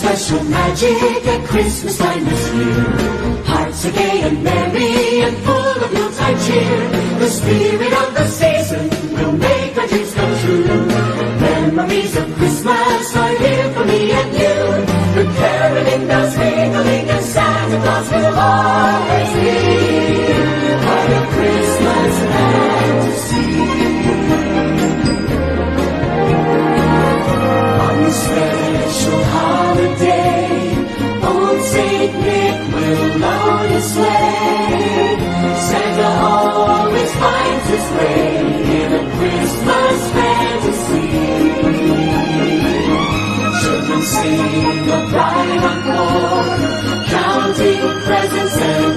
Special magic at Christmas time this year. Hearts are gay and merry and full of Yuletide cheer. The spirit of the season will make our dreams come true. Memories of Christmas are here for me and you. The caroling bells ringing and Santa Claus will always be part of Christmas fantasy. On this special holiday, old Saint Nick will load his sleigh. Santa always finds his way in a Christmas fantasy. Children sing a bright encore, counting presents and